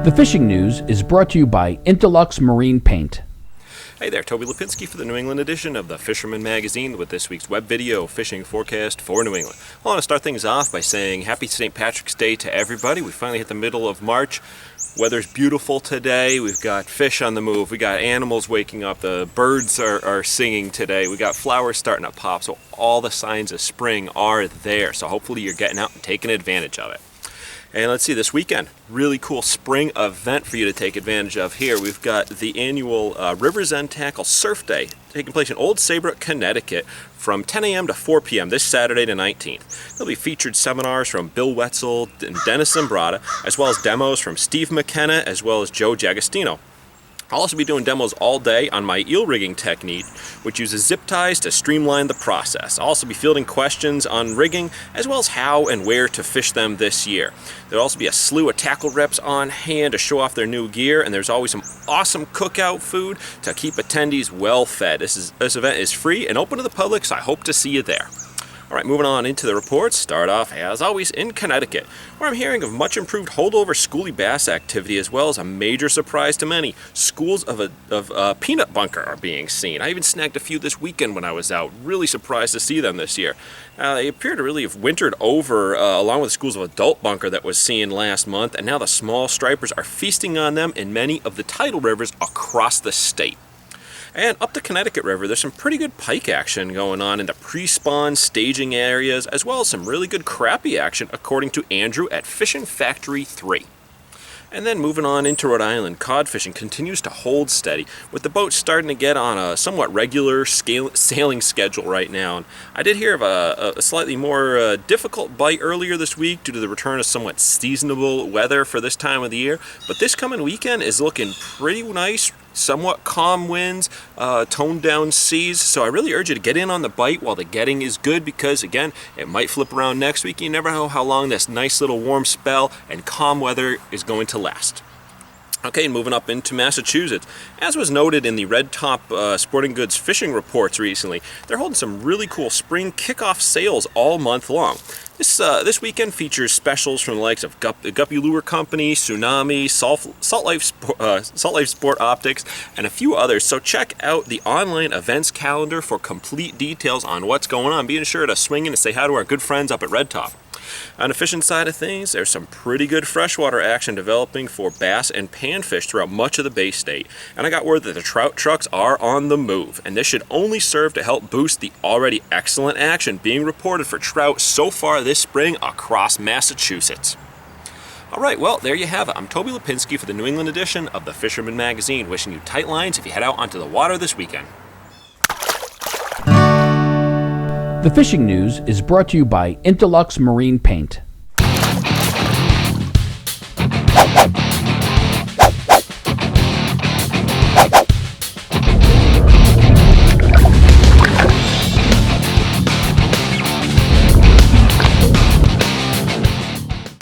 The fishing news is brought to you by Interlux Marine Paint. Hey there, Toby Lapinski for the New England edition of the Fisherman magazine with this week's web video fishing forecast for New England. I want to start things off by saying happy St. Patrick's Day to everybody. We finally hit the middle of March. Weather's beautiful today. We've got fish on the move. We got animals waking up. The birds are singing today. We got flowers starting to pop. So all the signs of spring are there. So hopefully you're getting out and taking advantage of it. And let's see, this weekend, really cool spring event for you to take advantage of here. We've got the annual River's End Tackle Surf Day taking place in Old Saybrook, Connecticut from 10 a.m. to 4 p.m. this Saturday the 19th. There'll be featured seminars from Bill Wetzel and Dennis Zambrotta, as well as demos from Steve McKenna, as well as Joe D'Agostino. I'll also be doing demos all day on my eel rigging technique, which uses zip ties to streamline the process. I'll also be fielding questions on rigging, as well as how and where to fish them this year. There'll also be a slew of tackle reps on hand to show off their new gear, and there's always some awesome cookout food to keep attendees well fed. This event is free and open to the public, so I hope to see you there. All right, moving on into the reports. Start off, as always, in Connecticut, where I'm hearing of much improved holdover schoolie bass activity, as well as a major surprise to many. Schools of a peanut bunker are being seen. I even snagged a few this weekend when I was out. Really surprised to see them this year. They appear to really have wintered over, along with schools of adult bunker that was seen last month, and now the small stripers are feasting on them in many of the tidal rivers across the state. And up the Connecticut River, there's some pretty good pike action going on in the pre-spawn staging areas, as well as some really good crappie action, according to Andrew at Fishing Factory 3. And then moving on into Rhode Island, cod fishing continues to hold steady, with the boats starting to get on a somewhat regular sailing schedule right now. And I did hear of a slightly more difficult bite earlier this week due to the return of somewhat seasonable weather for this time of the year, but this coming weekend is looking pretty nice. Somewhat calm winds, toned down seas, so I really urge you to get in on the bite while the getting is good, because again, it might flip around next week. You never know how long this nice little warm spell and calm weather is going to last. Okay, moving up into Massachusetts. As was noted in the Red Top Sporting Goods fishing reports recently, they're holding some really cool spring kickoff sales all month long. This weekend features specials from the likes of the Guppy Lure Company, Tsunami, Salt Life Sport Optics, and a few others. So check out the online events calendar for complete details on what's going on. Be sure to swing in and say hi to our good friends up at Red Top. On the fishing side of things, there's some pretty good freshwater action developing for bass and panfish throughout much of the Bay State. And I got word that the trout trucks are on the move, and this should only serve to help boost the already excellent action being reported for trout so far this spring across Massachusetts. All right, well, there you have it. I'm Toby Lapinski for the New England edition of the Fisherman magazine, wishing you tight lines if you head out onto the water this weekend. The fishing news is brought to you by Interlux Marine Paint.